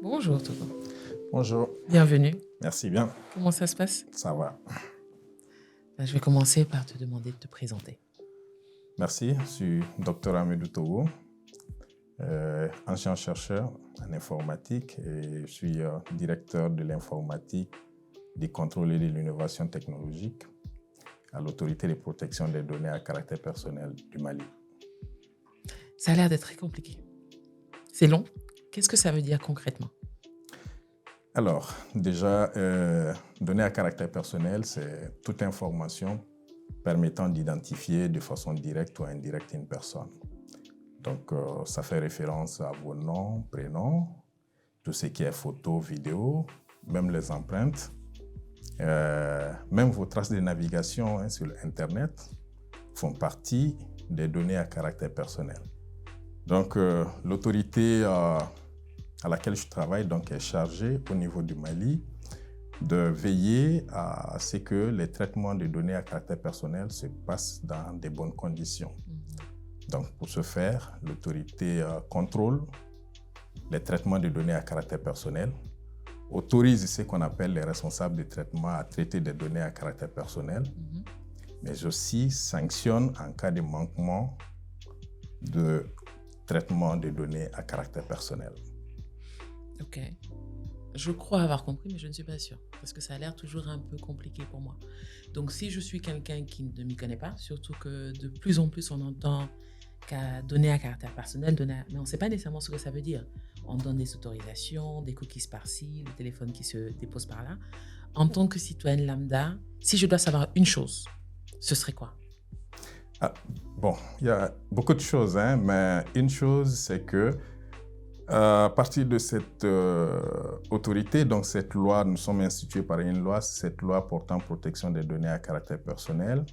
Bonjour Togo. Bonjour, Bienvenue. merci bien, Comment ça se passe? ça va. Je vais commencer par te demander de te présenter. Merci, je suis Dr Amidou Togo, ancien chercheur en informatique et je suis directeur de l'informatique, du contrôle et de l'innovation technologique à l'autorité de protection des données à caractère personnel du Mali. Ça a l'air d'être très compliqué. C'est long. Qu'est-ce que ça veut dire concrètement? Alors, déjà, données à caractère personnel, c'est toute information permettant d'identifier de façon directe ou indirecte une personne. Donc, ça fait référence à vos noms, prénoms, tout ce qui est photo, vidéo, même les empreintes, même vos traces de navigation sur Internet font partie des données à caractère personnel. Donc, l'autorité à laquelle je travaille donc, est chargée au niveau du Mali de veiller à ce que les traitements de données à caractère personnel se passent dans de bonnes conditions. Donc, pour ce faire, l'autorité contrôle les traitements de données à caractère personnel, autorise ce qu'on appelle les responsables de traitement à traiter des données à caractère personnel, mais aussi sanctionne en cas de manquement de traitement de données à caractère personnel. Ok. Je crois avoir compris, mais je ne suis pas sûre, parce que ça a l'air toujours un peu compliqué pour moi. Donc, si je suis quelqu'un qui ne m'y connaît pas, surtout que de plus en plus on entend qu'à donner à caractère personnel, mais on ne sait pas nécessairement ce que ça veut dire. On donne des autorisations, des cookies par-ci, le téléphone qui se dépose par-là. En tant que citoyenne lambda, si je dois savoir une chose, ce serait quoi? Bon, il y a beaucoup de choses, mais une chose, c'est que à partir de cette autorité, donc cette loi, nous sommes institués par une loi, cette loi portant protection des données à caractère personnel.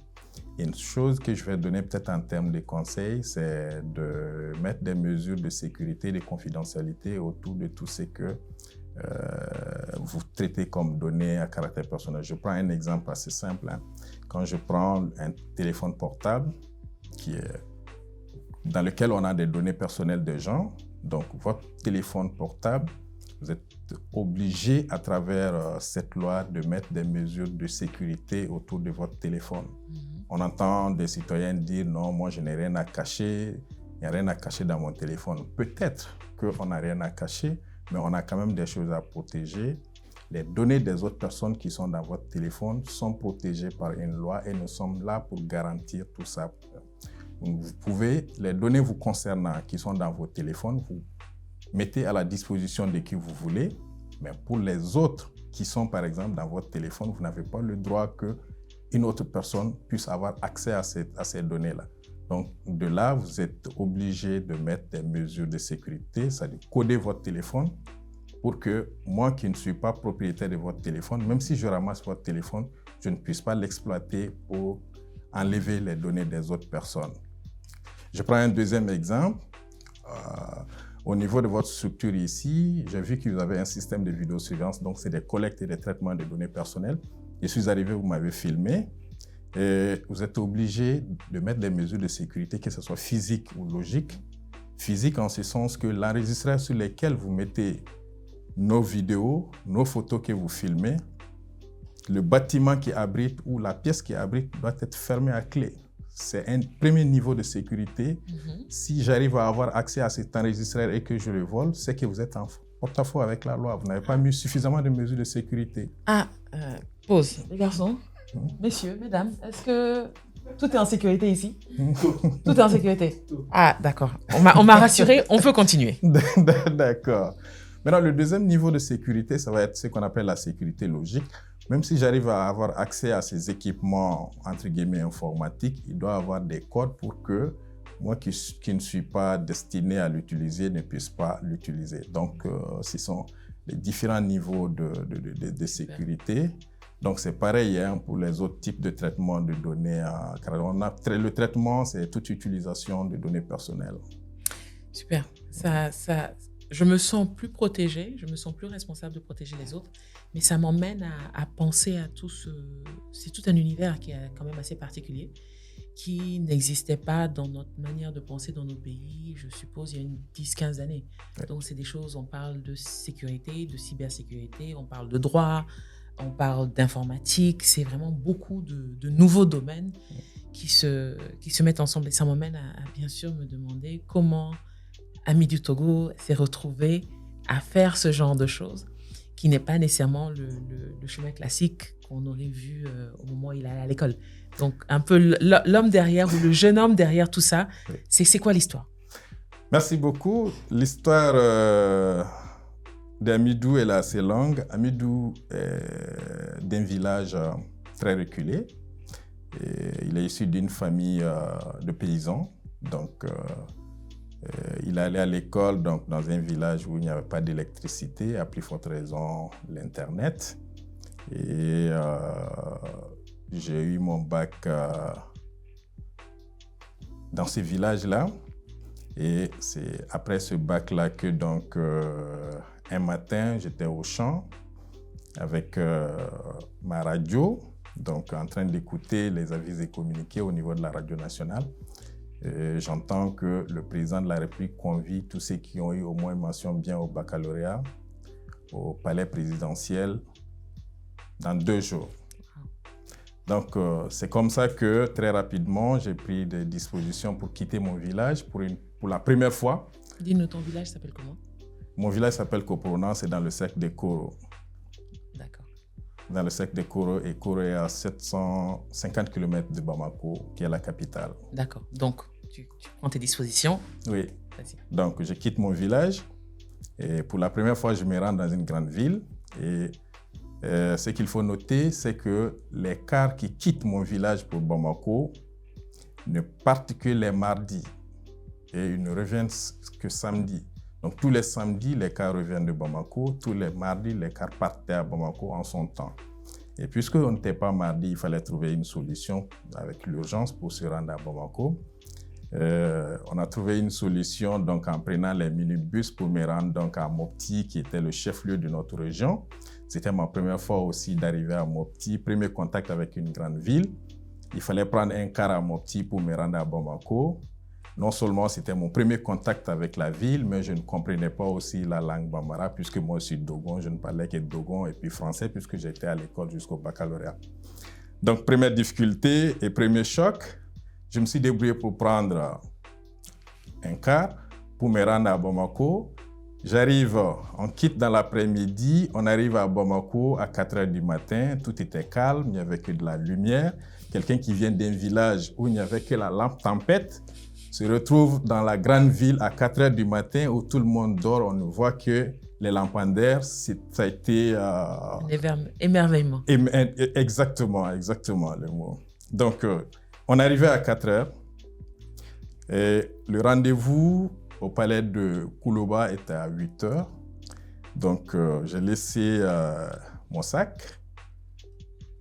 Une chose que je vais donner peut-être en termes de conseils, c'est de mettre des mesures de sécurité, de confidentialité autour de tout ce que vous traitez comme données à caractère personnel. Je prends un exemple assez simple. Quand je prends un téléphone portable dans lequel on a des données personnelles des gens, donc votre téléphone portable, vous êtes obligé à travers cette loi de mettre des mesures de sécurité autour de votre téléphone. On entend des citoyens dire non, moi je n'ai rien à cacher, il n'y a rien à cacher dans mon téléphone. Peut-être qu'on n'a rien à cacher, mais on a quand même des choses à protéger. Les données des autres personnes qui sont dans votre téléphone sont protégées par une loi et nous sommes là pour garantir tout ça. Vous pouvez, les données vous concernant qui sont dans vos téléphones, vous mettez à la disposition de qui vous voulez, mais pour les autres qui sont par exemple dans votre téléphone, vous n'avez pas le droit qu'une autre personne puisse avoir accès à ces données-là. Donc de là, vous êtes obligé de mettre des mesures de sécurité, c'est-à-dire coder votre téléphone pour que moi qui ne suis pas propriétaire de votre téléphone, même si je ramasse votre téléphone, je ne puisse pas l'exploiter pour enlever les données des autres personnes. Je prends un deuxième exemple. Au niveau de votre structure ici, j'ai vu que vous avez un système de vidéosurveillance, donc c'est des collectes et des traitements de données personnelles. Je suis arrivé, vous m'avez filmé, et vous êtes obligé de mettre des mesures de sécurité, que ce soit physique ou logique. Physique en ce sens que l'enregistreur sur lequel vous mettez nos vidéos, nos photos que vous filmez, le bâtiment qui abrite ou la pièce qui abrite doit être fermée à clé. C'est un premier niveau de sécurité. Si j'arrive à avoir accès à cet enregistreur et que je le vole, c'est que vous êtes en porte-à-faux avec la loi. Vous n'avez pas mis suffisamment de mesures de sécurité. Pause. Les garçons, messieurs, mesdames, est-ce que tout est en sécurité ici? Tout est en sécurité. Ah, d'accord. On m'a rassuré, on peut continuer. D'accord. Maintenant, le deuxième niveau de sécurité, ça va être ce qu'on appelle la sécurité logique. Même si j'arrive à avoir accès à ces équipements, entre guillemets, informatiques, il doit avoir des codes pour que moi qui ne suis pas destiné à l'utiliser ne puisse pas l'utiliser. Donc, ce sont les différents niveaux de sécurité. Donc, c'est pareil pour les autres types de traitements de données. Le traitement, c'est toute utilisation de données personnelles. Super. Je me sens plus protégée, je me sens plus responsable de protéger les autres, mais ça m'emmène à penser à tout c'est tout un univers qui est quand même assez particulier. qui n'existaient pas dans notre manière de penser dans nos pays, je suppose, il y a une 10-15 années. Ouais. Donc, c'est des choses, on parle de sécurité, de cybersécurité, on parle de droit, on parle d'informatique. C'est vraiment beaucoup de nouveaux domaines qui se mettent ensemble. Et ça m'amène à bien sûr me demander comment Ami du Togo s'est retrouvé à faire ce genre de choses qui n'est pas nécessairement le chemin classique qu'on aurait vu au moment où il allait à l'école. Donc, un peu l'homme derrière ou le jeune homme derrière tout ça, Oui. c'est quoi l'histoire? Merci beaucoup. L'histoire d'Amidou est assez longue. Amidou est d'un village très reculé. Et il est issu d'une famille de paysans. Donc, il allait à l'école dans un village où il n'y avait pas d'électricité, à plus forte raison l'Internet. Et j'ai eu mon bac dans ce village-là. Et c'est après ce bac-là que donc un matin, j'étais au champ avec ma radio, donc en train d'écouter les avis et communiqués au niveau de la radio nationale. Et j'entends que le président de la République convie tous ceux qui ont eu au moins mention bien au baccalauréat au palais présidentiel dans 2 jours. Donc, c'est comme ça que très rapidement, j'ai pris des dispositions pour quitter mon village pour la première fois. Dis-nous, ton village s'appelle comment? Mon village s'appelle Koprona, c'est dans le cercle de Koro. D'accord. Dans le cercle de Koro, et Koro est à 750 km de Bamako, qui est la capitale. D'accord. Donc, tu prends tes dispositions. Oui. Vas-y. Donc, je quitte mon village et pour la première fois, je me rends dans une grande ville. Et ce qu'il faut noter, c'est que les cars qui quittent mon village pour Bamako ne partent que les mardis et ils ne reviennent que samedi. Donc, tous les samedis, les cars reviennent de Bamako. Tous les mardis, les cars partaient à Bamako en son temps. Et puisqu'on n'était pas mardi, il fallait trouver une solution avec l'urgence pour se rendre à Bamako. On a trouvé une solution donc, en prenant les minibus pour me rendre donc, à Mopti, qui était le chef-lieu de notre région. C'était ma première fois aussi d'arriver à Mopti, premier contact avec une grande ville. Il fallait prendre un car à Mopti pour me rendre à Bamako. Non seulement c'était mon premier contact avec la ville, mais je ne comprenais pas aussi la langue bambara, puisque moi je suis Dogon, je ne parlais que Dogon et puis français, puisque j'étais à l'école jusqu'au baccalauréat. Donc, première difficulté et premier choc, je me suis débrouillé pour prendre un car pour me rendre à Bamako. J'arrive, on quitte dans l'après-midi, on arrive à Bamako à 4 h du matin, tout était calme, il n'y avait que de la lumière. Quelqu'un qui vient d'un village où il n'y avait que la lampe tempête se retrouve dans la grande ville à 4 h du matin où tout le monde dort, on ne voit que les lampadaires, ça a été... Un émerveillement. Exactement le mot. Donc, on arrivait à 4 h et le rendez-vous au palais de Koulouba était à 8 h. Donc, j'ai laissé mon sac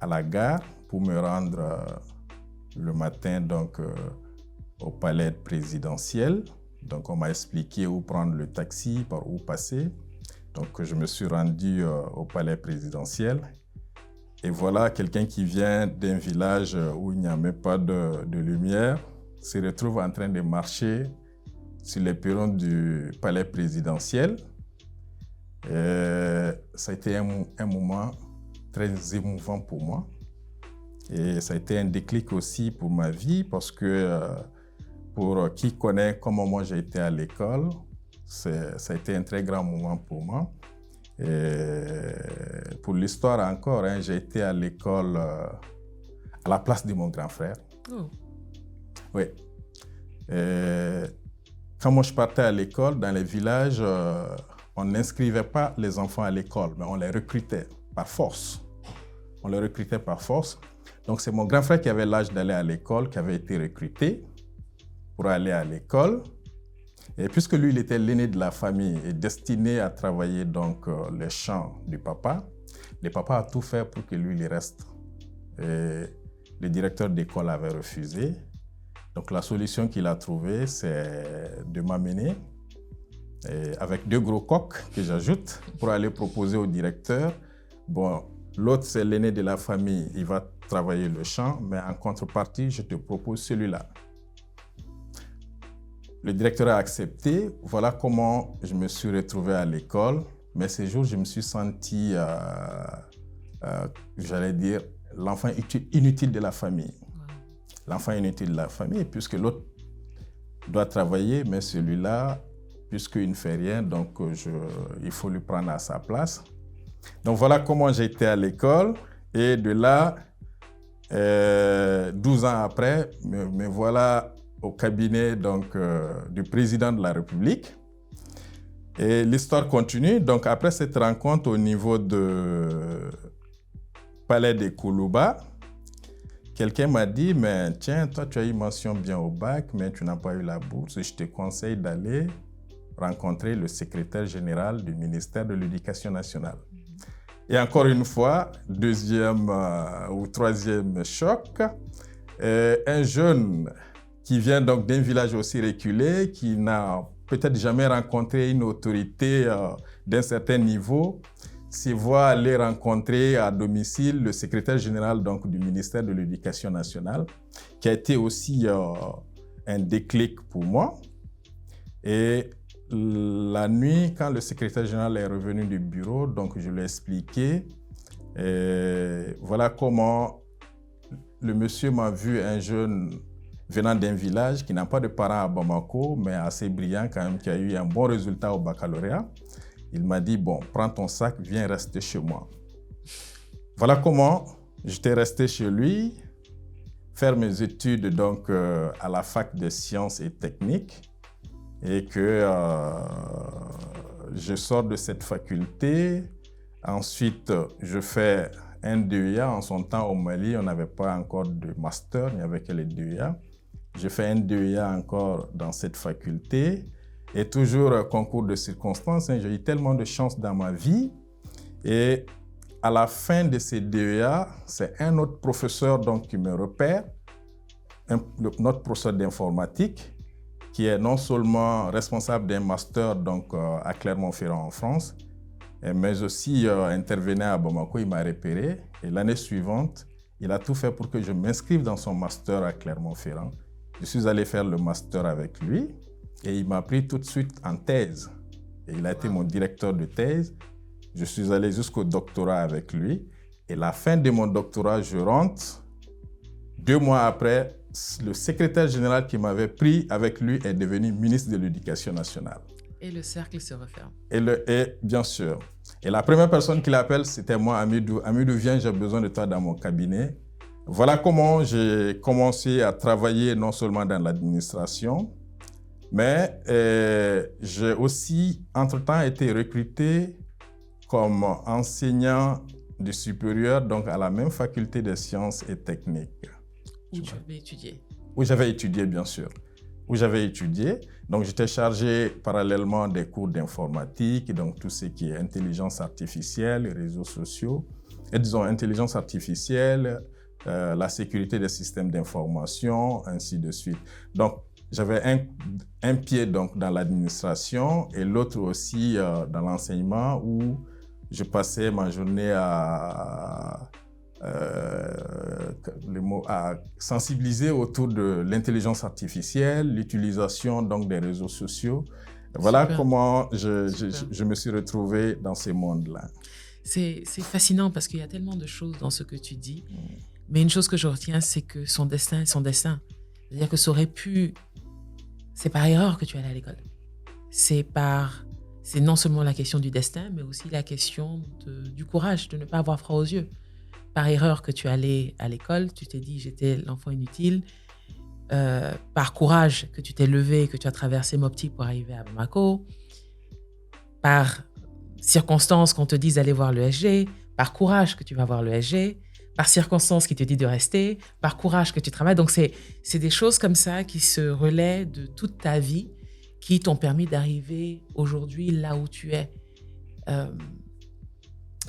à la gare pour me rendre le matin donc, au palais présidentiel. Donc, on m'a expliqué où prendre le taxi, par où passer. Donc, je me suis rendu au palais présidentiel. Et voilà, quelqu'un qui vient d'un village où il n'y a même pas de lumière se retrouve en train de marcher sur les perrons du palais présidentiel. Ça a été un moment très émouvant pour moi. Et ça a été un déclic aussi pour ma vie parce que pour qui connaît comment moi j'ai été à l'école, ça a été un très grand moment pour moi. Et pour l'histoire encore, hein, j'ai été à l'école à la place de mon grand frère. Oh. Oui. Quand moi je partais à l'école, dans les villages, on n'inscrivait pas les enfants à l'école, mais on les recrutait par force. On les recrutait par force. Donc c'est mon grand frère qui avait l'âge d'aller à l'école, qui avait été recruté pour aller à l'école. Et puisque lui, il était l'aîné de la famille et destiné à travailler donc les champs du papa, le papa a tout fait pour que lui, il reste. Et le directeur d'école avait refusé. Donc la solution qu'il a trouvée, c'est de m'amener avec 2 gros coqs que j'ajoute pour aller proposer au directeur. Bon, l'autre, c'est l'aîné de la famille, il va travailler le chant, mais en contrepartie, je te propose celui-là. Le directeur a accepté. Voilà comment je me suis retrouvé à l'école. Mais ces jours, je me suis senti, j'allais dire, l'enfant inutile de la famille. L'enfant inutile de la famille, puisque l'autre doit travailler, mais celui-là, puisqu'il ne fait rien, donc il faut lui prendre à sa place. Donc voilà comment j'ai été à l'école. Et de là, 12 ans après, me voilà au cabinet donc, du président de la République. Et l'histoire continue. Donc après cette rencontre au niveau de Palais des Koulouba, quelqu'un m'a dit, mais tiens, toi tu as eu mention bien au bac, mais tu n'as pas eu la bourse. Je te conseille d'aller rencontrer le secrétaire général du ministère de l'Éducation nationale. Et encore une fois, deuxième ou troisième choc, un jeune qui vient donc d'un village aussi reculé, qui n'a peut-être jamais rencontré une autorité d'un certain niveau, s'y voit aller rencontrer à domicile le secrétaire général donc, du ministère de l'Éducation nationale, qui a été aussi un déclic pour moi. Et la nuit, quand le secrétaire général est revenu du bureau, donc je lui ai expliqué, voilà comment le monsieur m'a vu, un jeune venant d'un village qui n'a pas de parents à Bamako, mais assez brillant quand même, qui a eu un bon résultat au baccalauréat. Il m'a dit, bon, prends ton sac, viens rester chez moi. Voilà comment j'étais resté chez lui, faire mes études donc, à la fac des sciences et techniques, et que je sors de cette faculté. Ensuite, je fais un DEA. En son temps, au Mali, on n'avait pas encore de master, il n'y avait que les DEA. Je fais un DEA encore dans cette faculté. Et toujours concours de circonstances, hein, j'ai eu tellement de chance dans ma vie. Et à la fin de ces DEA, c'est un autre professeur donc, qui me repère, notre professeur d'informatique, qui est non seulement responsable d'un master donc, à Clermont-Ferrand en France, mais aussi intervenait à Bamako, il m'a repéré. Et l'année suivante, il a tout fait pour que je m'inscrive dans son master à Clermont-Ferrand. Je suis allé faire le master avec lui et il m'a pris tout de suite en thèse. Et il a été mon directeur de thèse. Je suis allé jusqu'au doctorat avec lui. Et la fin de mon doctorat, je rentre. 2 mois après, le secrétaire général qui m'avait pris avec lui est devenu ministre de l'Éducation nationale. Et le cercle se referme. Et bien sûr. Et la première personne qui l'appelle, c'était moi, Amidou. Amidou, viens, j'ai besoin de toi dans mon cabinet. Voilà comment j'ai commencé à travailler non seulement dans l'administration, mais j'ai aussi, entre-temps, été recruté comme enseignant du supérieur, donc à la même faculté des sciences et techniques. Où tu avais étudié? Où j'avais étudié, bien sûr. Où j'avais étudié. Donc, j'étais chargé parallèlement des cours d'informatique, donc tout ce qui est intelligence artificielle, réseaux sociaux, et disons intelligence artificielle, la sécurité des systèmes d'information, ainsi de suite. Donc, j'avais un pied donc, dans l'administration et l'autre aussi dans l'enseignement où je passais ma journée à sensibiliser autour de l'intelligence artificielle, l'utilisation donc des réseaux sociaux. Voilà Super. Comment je me suis retrouvé dans ces mondes-là. C'est fascinant parce qu'il y a tellement de choses dans ce que tu dis. Mais une chose que je retiens, c'est que son destin est son destin. C'est-à-dire que ça aurait pu... C'est par erreur que tu es allé à l'école. C'est non seulement la question du destin, mais aussi la question du courage, de ne pas avoir froid aux yeux. Par erreur que tu es allé à l'école, tu t'es dit j'étais l'enfant inutile. Par courage que tu t'es levé et que tu as traversé Mopti pour arriver à Bamako. Par circonstance qu'on te dise d'aller voir le SG. Par courage que tu vas voir le SG. Par circonstance qui te dit de rester. Par courage que tu travailles. Donc c'est des choses comme ça qui se relaient de toute ta vie qui t'ont permis d'arriver aujourd'hui là où tu es.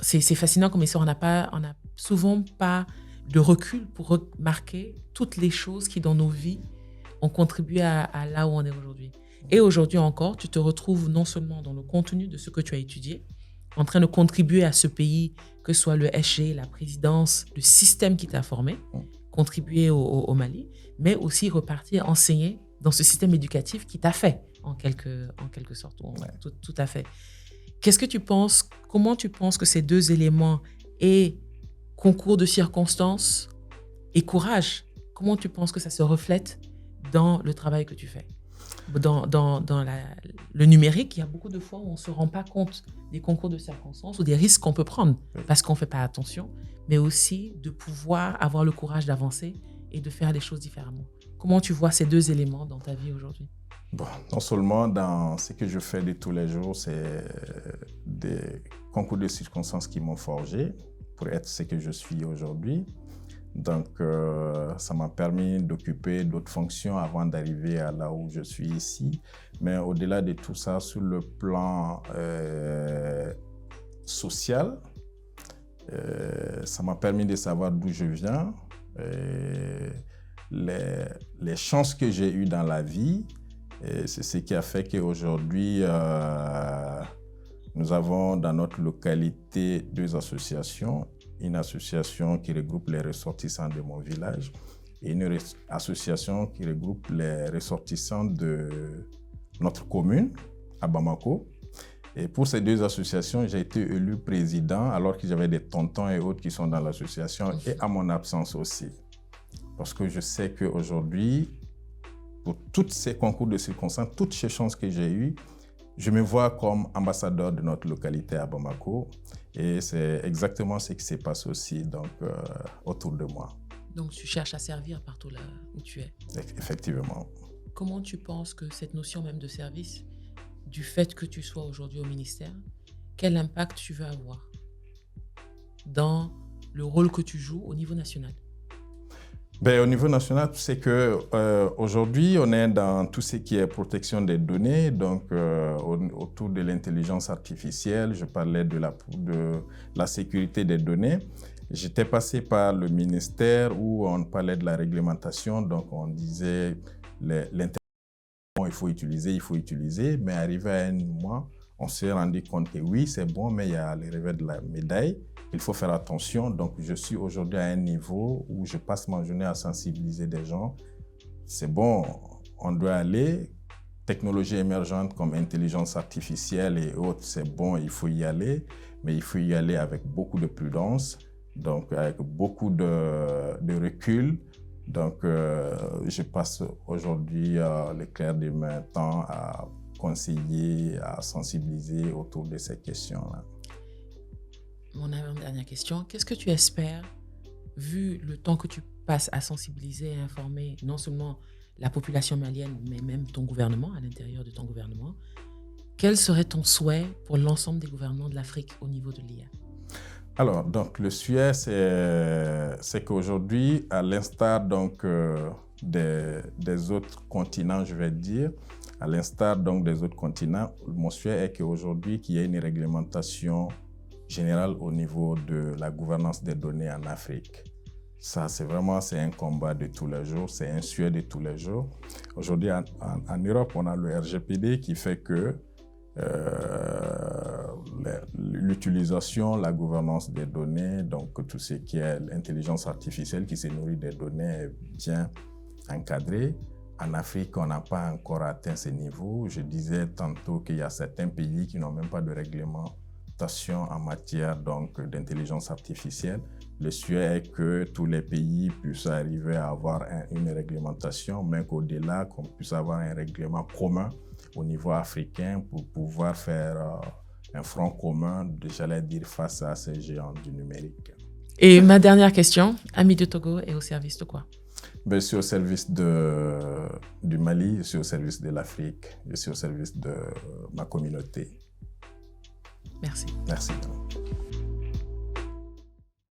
C'est fascinant comme histoire. On n'a souvent pas de recul pour remarquer toutes les choses qui, dans nos vies, ont contribué à là où on est aujourd'hui. Et aujourd'hui encore, tu te retrouves non seulement dans le contenu de ce que tu as étudié, en train de contribuer à ce pays, que ce soit le SG, la présidence, le système qui t'a formé, contribuer au Mali, mais aussi repartir enseigner dans ce système éducatif qui t'a fait, en quelque sorte. Tout à fait. Qu'est-ce que tu penses, comment tu penses que ces deux éléments, et concours de circonstances et courage, comment tu penses que ça se reflète dans le travail que tu fais? Dans le numérique, il y a beaucoup de fois où on ne se rend pas compte des concours de circonstances ou des risques qu'on peut prendre parce qu'on ne fait pas attention, mais aussi de pouvoir avoir le courage d'avancer et de faire les choses différemment. Comment tu vois ces deux éléments dans ta vie aujourd'hui? Bon, non seulement dans ce que je fais de tous les jours, c'est des concours de circonstances qui m'ont forgé pour être ce que je suis aujourd'hui. Donc, ça m'a permis d'occuper d'autres fonctions avant d'arriver à là où je suis ici. Mais au-delà de tout ça, sur le plan social, ça m'a permis de savoir d'où je viens, les chances que j'ai eues dans la vie. Et c'est ce qui a fait qu'aujourd'hui, nous avons dans notre localité 2 associations. Une association qui regroupe les ressortissants de mon village et une association qui regroupe les ressortissants de notre commune à Bamako. Et pour ces 2 associations, j'ai été élu président alors que j'avais des tontons et autres qui sont dans l'association et à mon absence aussi. Parce que je sais qu'aujourd'hui, pour tous ces concours de circonstances, toutes ces chances que j'ai eues, je me vois comme ambassadeur de notre localité à Bamako et c'est exactement ce qui se passe aussi autour de moi. Donc tu cherches à servir partout là où tu es. Effectivement. Comment tu penses que cette notion même de service, du fait que tu sois aujourd'hui au ministère, quel impact tu veux avoir dans le rôle que tu joues au niveau national? Au niveau national, c'est qu'aujourd'hui, on est dans tout ce qui est protection des données, donc autour de l'intelligence artificielle, je parlais de la sécurité des données. J'étais passé par le ministère où on parlait de la réglementation, donc on disait l'intelligence, il faut utiliser, mais arrivé à un moment, on s'est rendu compte que oui, c'est bon, mais il y a le revers de la médaille. Il faut faire attention. Donc, je suis aujourd'hui à un niveau où je passe ma journée à sensibiliser des gens. C'est bon, on doit aller. Technologies émergentes comme intelligence artificielle et autres, c'est bon, il faut y aller. Mais il faut y aller avec beaucoup de prudence, donc avec beaucoup de recul. Donc, je passe aujourd'hui le clair de mon temps à conseiller, à sensibiliser autour de ces questions-là. Mon dernière question, qu'est-ce que tu espères, vu le temps que tu passes à sensibiliser et informer non seulement la population malienne, mais même ton gouvernement, à l'intérieur de ton gouvernement, quel serait ton souhait pour l'ensemble des gouvernements de l'Afrique au niveau de l'IA? Alors, donc, le souhait, c'est qu'aujourd'hui, à l'instar des autres continents, je vais dire, à l'instar donc des autres continents, mon souhait est qu'aujourd'hui, qu'il y ait une réglementation générale au niveau de la gouvernance des données en Afrique. Ça, c'est un combat de tous les jours, c'est un souhait de tous les jours. Aujourd'hui, en Europe, on a le RGPD qui fait que l'utilisation, la gouvernance des données, donc tout ce qui est l'intelligence artificielle qui se nourrit des données est bien encadré. En Afrique, on n'a pas encore atteint ce niveau. Je disais tantôt qu'il y a certains pays qui n'ont même pas de règlement en matière d'intelligence artificielle. Le souhait est que tous les pays puissent arriver à avoir une réglementation, mais qu'au-delà, qu'on puisse avoir un règlement commun au niveau africain pour pouvoir faire un front commun, j'allais dire, face à ces géants du numérique. Et ma dernière question, Ami de Togo est au service de quoi? Je suis au service du Mali, je suis au service de l'Afrique, je suis au service de ma communauté. Merci. Merci.